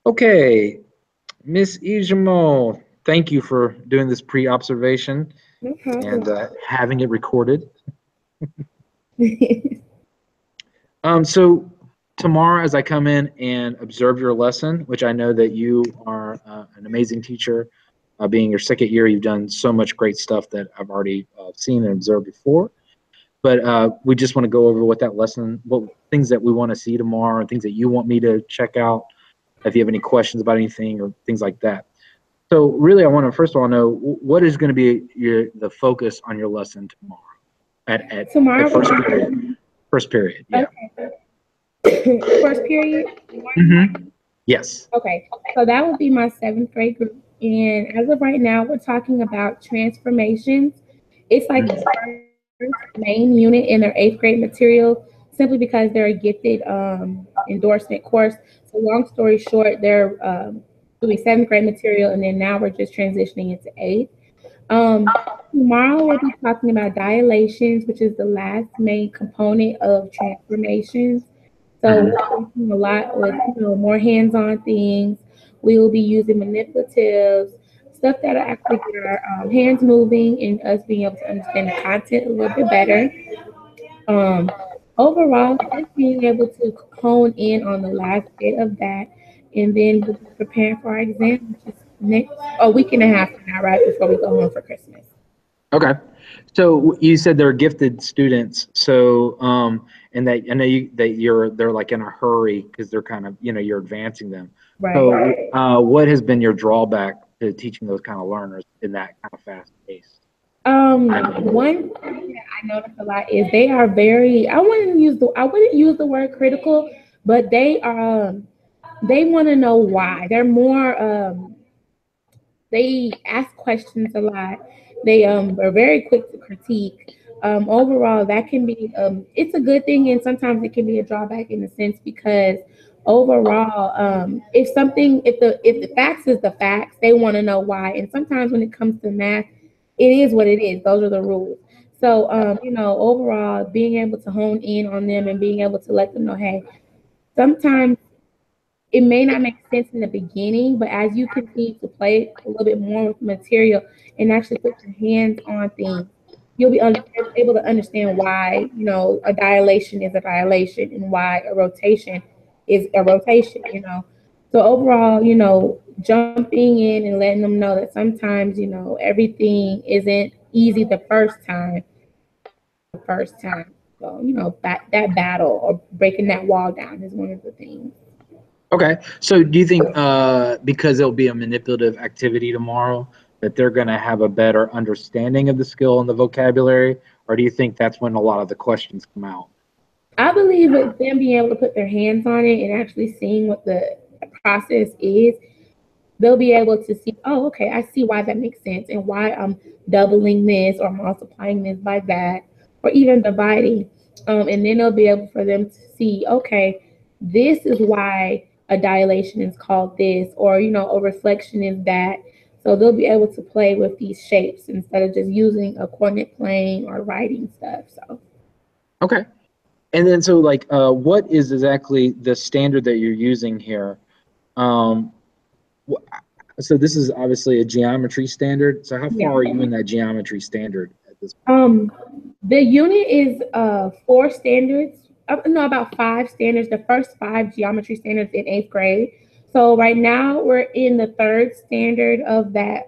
Okay, Miss Ejemole, thank you for doing this pre-observation No and problem. having it recorded. So tomorrow, as I come in and observe your lesson, which I know that you are an amazing teacher, being your second year, you've done so much great stuff that I've already seen and observed before. But we just want to go over what that lesson, what things that we want to see tomorrow, and things that you want me to check out. If you have any questions about anything or things like that. So really, I want to first of all know what is going to be the focus on your lesson tomorrow at Tomorrow first will period. First period, be yeah. first period. Yes. Okay, so that would be my seventh grade group. And as of right now, we're talking about transformations. It's like the Mhm. first main unit in their eighth grade material, simply because they're a gifted endorsement course. So, long story short, they're doing seventh grade material, and then now we're just transitioning into eighth. Um, Tomorrow, we'll be talking about dilations, which is the last main component of transformations. So Mhm. we're working a lot with more hands-on things. We will be using manipulatives, stuff that'll actually get our hands moving and us being able to understand the content a little bit better. Um, Overall, just being able to hone in on the last bit of that, and then we'll be preparing for our exam, which is next a week and a half from now, right before we go home for Christmas. Okay. So you said they're gifted students. So and that I know they're like in a hurry because they're kind of you're advancing them. Right. So what has been your drawback to teaching those kind of learners in that kind of fast pace? One thing that I notice a lot is they are very. I wouldn't use the word critical, but they want to know why. They're more they ask questions a lot. They are very quick to critique. Overall, that can be it's a good thing, and sometimes it can be a drawback in a sense because overall, if the facts is the facts, they want to know why. And sometimes when it comes to math, it is what it is. Those are the rules. So overall, being able to hone in on them and being able to let them know, hey, sometimes it may not make sense in the beginning, but as you continue to play a little bit more with material and actually put your hands on things, you'll be able to understand why a dilation is a dilation and why a rotation is a rotation. So overall, jumping in and letting them know that sometimes everything isn't easy the first time. The first time. So that battle or breaking that wall down is one of the things. Okay. So do you think because it'll be a manipulative activity tomorrow that they're going to have a better understanding of the skill and the vocabulary, or do you think that's when a lot of the questions come out? I believe with them being able to put their hands on it and actually seeing what the process is, they'll be able to see, oh, okay, I see why that makes sense and why I'm doubling this or multiplying this by that or even dividing. And then they'll be able for them to see, okay, this is why a dilation is called this, or a reflection is that. So they'll be able to play with these shapes instead of just using a coordinate plane or writing stuff. So Okay. And then so like what is exactly the standard that you're using here? Um, wh- so this is obviously a geometry standard. So how yeah. far are you in that geometry standard at this point? Um, the unit is four standards. No, about five standards. The first five geometry standards in eighth grade. So right now we're in the third standard of that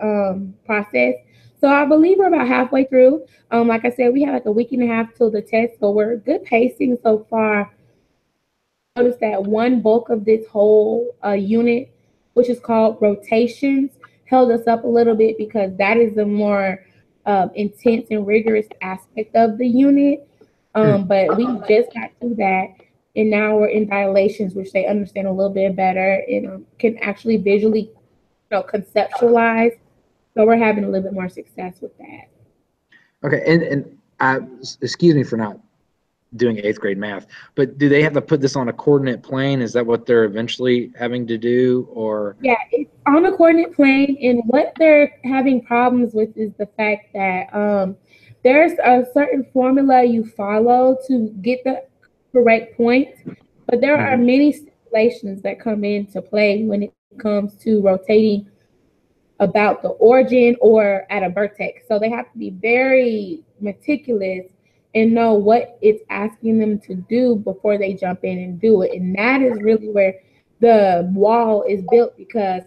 process. So I believe we're about halfway through. Like I said, we have like a week and a half till the test, so we're good pacing so far. Notice that one bulk of this whole unit, which is called rotations, held us up a little bit because that is the more intense and rigorous aspect of the unit. Hmm. But we just got through that, and now we're in dilations, which they understand a little bit better and can actually visually, conceptualize. So we're having a little bit more success with that. Okay. And excuse me for not doing eighth grade math, but do they have to put this on a coordinate plane? Is that what they're eventually having to do, or? Yeah, it's on a coordinate plane, and what they're having problems with is the fact that there's a certain formula you follow to get the correct point, but there are Mhm. many stipulations that come into play when it comes comes to rotating about the origin or at a vertex. So they have to be very meticulous and know what it's asking them to do before they jump in and do it. And that is really where the wall is built, because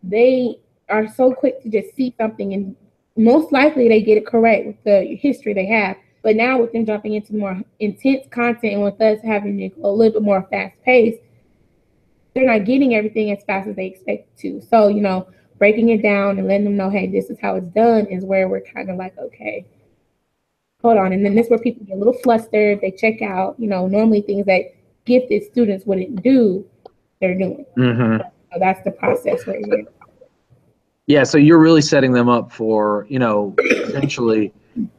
they are so quick to just see something, and most likely they get it correct with the history they have. But now with them jumping into more intense content and with us having to go a little bit more fast paced, they're not getting everything as fast as they expect to. So, breaking it down and letting them know, hey, this is how it's done, is where we're kind of like, okay, hold on. And then this is where people get a little flustered. They check out, normally things that gifted students wouldn't do, they're doing. Mm-hmm. So that's the process right here. Yeah, so you're really setting them up for, essentially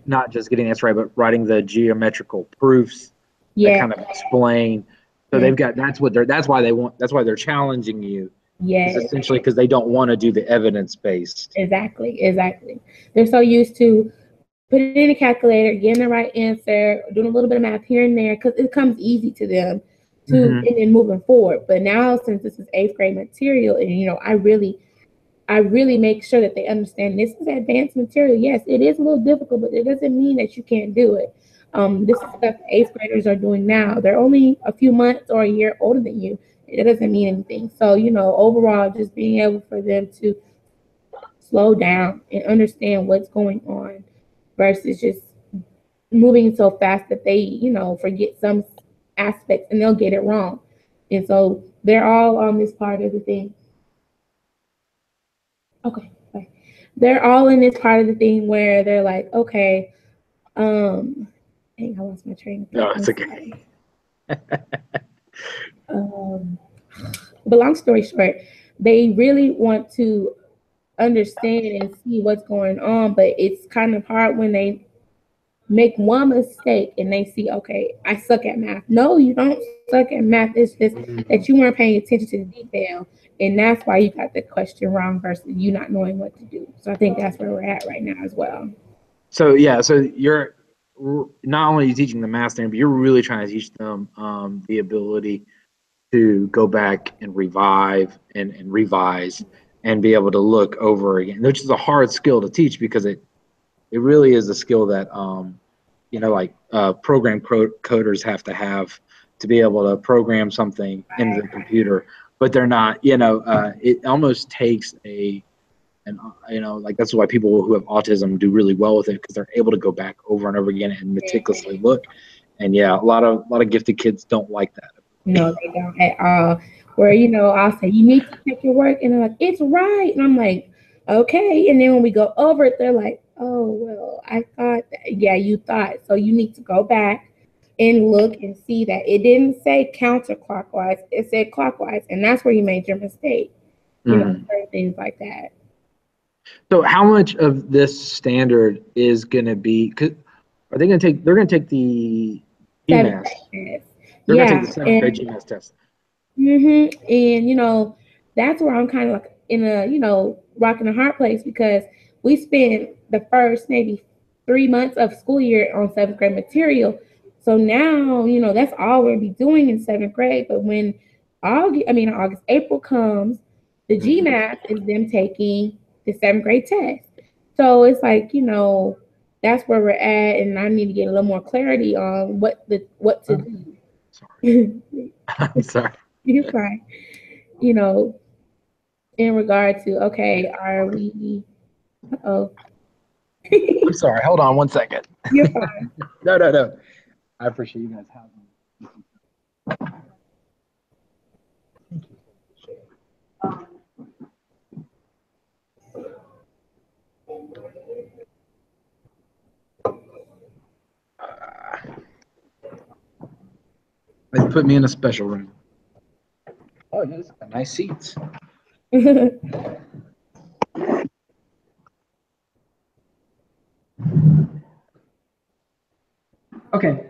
not just getting this right, but writing the geometrical proofs that kind of explain. So they've got, that's why they're challenging you. Yes. Is essentially because they don't want to do the evidence-based. Exactly. They're so used to putting in a calculator, getting the right answer, doing a little bit of math here and there, because it comes easy to them and then moving forward. But now, since this is 8th grade material, and I really make sure that they understand this is advanced material. Yes, it is a little difficult, but it doesn't mean that you can't do it. This is stuff 8th graders are doing now. They're only a few months or a year older than you. It doesn't mean anything. So, overall, just being able for them to slow down and understand what's going on versus just moving so fast that they, forget some aspects and they'll get it wrong. And so they're all on this part of the thing. Okay. They're all in this part of the thing where they're like, okay, dang, I lost my train of thought. No, it's okay. But long story short, they really want to understand and see what's going on, but it's kind of hard when they make one mistake and they see, okay, I suck at math. No, you don't suck at math. It's just that you weren't paying attention to the detail, and that's why you got the question wrong versus you not knowing what to do. So I think that's where we're at right now as well. So you're not only teaching the math standard, but you're really trying to teach them the ability to go back and revive and revise and be able to look over again, which is a hard skill to teach because it really is a skill that program coders have to be able to program something into the computer, but they're not. It almost takes that's why people who have autism do really well with it, because they're able to go back over and over again and meticulously look. And a lot of gifted kids don't like that. No, they don't at all. Where, I'll say, you need to check your work. And they're like, it's right. And I'm like, okay. And then when we go over it, they're like, oh, well, I thought that. Yeah, you thought. So you need to go back and look and see that it didn't say counterclockwise. It said clockwise. And that's where you made your mistake. Certain things like that. So how much of this standard is going to be, they're going to take the GMAS. They're going to take the 7th grade GMAS test. And, that's where I'm kind of like in a, rock and a hard place, because we spent the first maybe 3 months of school year on 7th grade material. So now, that's all we'll be doing in 7th grade. But when April comes, the GMAS is them taking the 7th grade test. So it's like, that's where we're at, and I need to get a little more clarity on what to do. Sorry. I'm sorry. You're fine. In regard to, okay, are we? Oh. I'm sorry. Hold on 1 second. You're fine. No. I appreciate you guys having me. Thank you. They put me in a special room. Oh, yeah, this got nice seats. Okay.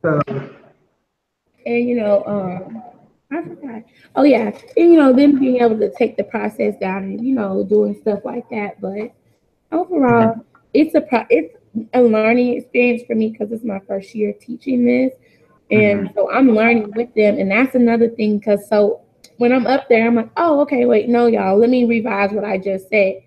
So. And I forgot. Oh yeah, and them being able to take the process down and doing stuff like that. But overall, it's a learning experience for me because it's my first year teaching this, and so I'm learning with them. And that's another thing, because when I'm up there, I'm like, oh, okay, wait, no, y'all, let me revise what I just said.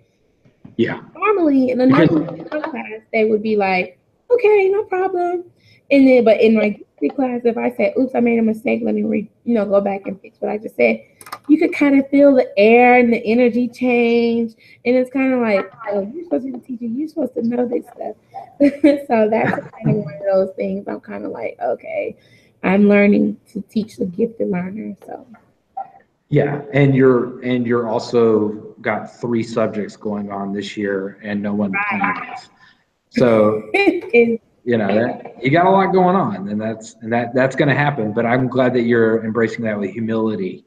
Yeah. Normally in Because another class, they would be like, okay, no problem. And then, but in my history class, if I said, oops, I made a mistake, let me go back and fix what I just said. You could kind of feel the air and the energy change. And it's kind of like, oh, you're supposed to be the teacher. You're supposed to know this stuff. So that's kind of one of those things. I'm kind of like, okay, I'm learning to teach the gifted learner. So yeah, and you're also got three subjects going on this year and no one to plan with. So it's that you got a lot going on, and that's going to happen. But I'm glad that you're embracing that with humility,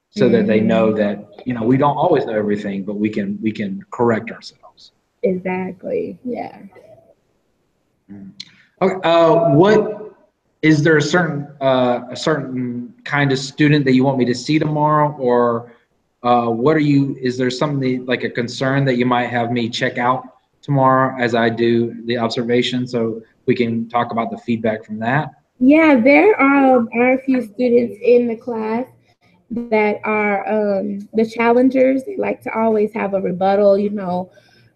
so that they know mhm, that we don't always know everything, but we can correct ourselves. exactly. Yeah. Mm. Okay. What is there a certain kind of student that you want me to see tomorrow, or what are you? Is there something like a concern that you might have me check out tomorrow as I do the observation, so we can talk about the feedback from that? Yeah, there are a few students in the class that are the challengers. They like to always have a rebuttal.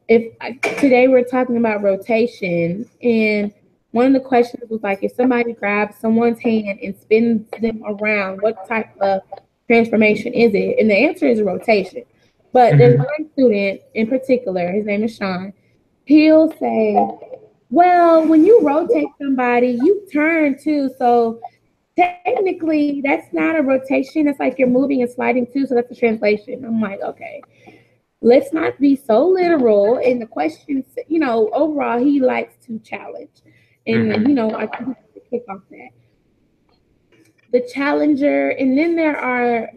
If today we're talking about rotation, and one of the questions was like, if somebody grabs someone's hand and spins them around, what type of transformation is it? And the answer is rotation. But there's Hmm. one student in particular, his name is Sean. He'll say, well, when you rotate somebody, you turn too. So technically, that's not a rotation. It's like you're moving and sliding too. So that's a translation. I'm like, okay, let's not be so literal. And the questions, overall, he likes to challenge. And, Hmm. I think he has to kick off that the challenger, and then there are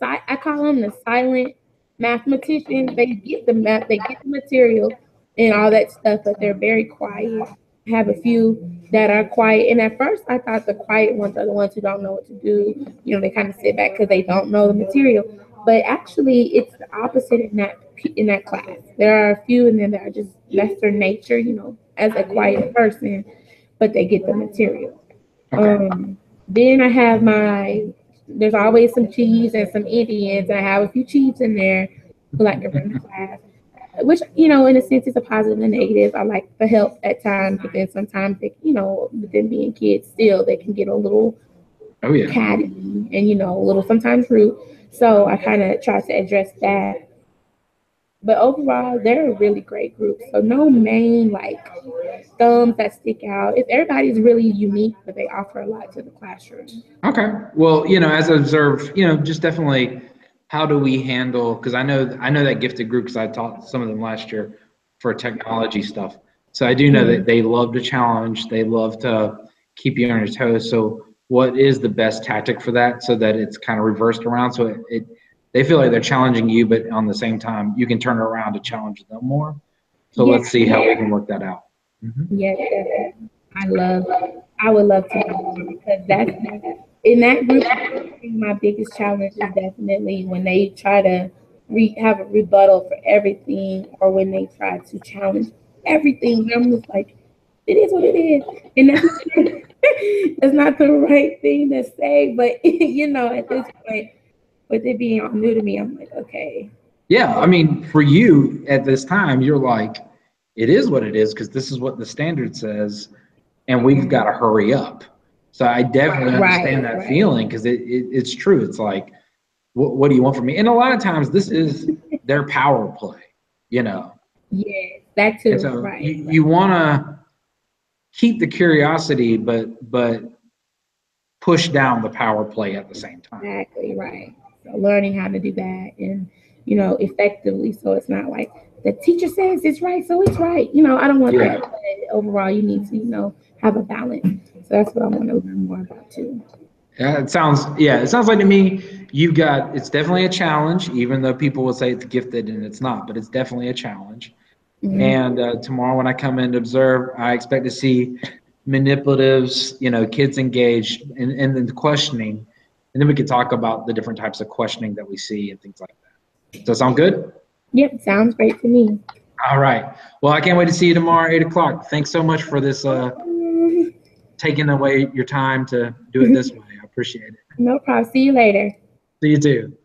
I call them the silent mathematicians. They get the math, they get the material and all that stuff, but they're very quiet. I have a few that are quiet, and at first I thought the quiet ones are the ones who don't know what to do. They kind of sit back because they don't know the material. But actually, it's the opposite in that class. There are a few, and then there are just lesser nature. As a quiet person, but they get the material. Okay. Then I have there's always some Chiefs and some Indians, and I have a few Chiefs in there who like to run the class, which, in a sense, is a positive and negative. I like the help at times, but then sometimes with them being kids, still, they can get a little Oh yeah. catty and, a little sometimes rude. So I kind of try to address that. But overall, they're a really great group. So no main like thumbs that stick out. If everybody's really unique, but they offer a lot to the classroom. Okay. Well, as I observe, just definitely how do we handle, because I know that gifted group, because I taught some of them last year for technology stuff. So I do know that Mhm. they love to challenge, they love to keep you on your toes. So what is the best tactic for that, so that it's kind of reversed around, so they feel like they're challenging you, but on the same time you can turn it around to challenge them more. So Yeah, let's see how we can work that out. Hmm. yes, definitely. I love. I would love to know more because that's in that group. I think my biggest challenge is definitely when they try to have a rebuttal for everything, or when they try to challenge everything. I'm just like, it is what it is, and that's not, that's not the right thing to say. But at this point, with it being all new to me, I'm like, okay, Yeah, I mean, for you at this time, you're like, it is what it is, because this is what the standard says, and we've got to hurry up. So I definitely understand right, that right, feeling, because it's true. It's like, what do you want from me? And a lot of times, this is their power play, you know. yes, that And too, so right, you want to keep the curiosity, but push down the power play at the same time. exactly right. So learning how to do that and effectively, so it's not like the teacher says it's right, so it's right. I don't want that. Yeah. But overall, you need to have a balance. So that's what I want to learn more about too. Yeah, it sounds like to me it's definitely a challenge, even though people will say it's gifted and it's not, but it's definitely a challenge. Mhm. And tomorrow when I come in to observe, I expect to see manipulatives, kids engaged in the questioning, and then we can talk about the different types of questioning that we see and things like that. Does that sound good? Yep, sounds great to me. All right. Well, I can't wait to see you tomorrow, 8 o'clock. Thanks so much for this, taking away your time to do it this way. I appreciate it. No problem. See you later. See you too.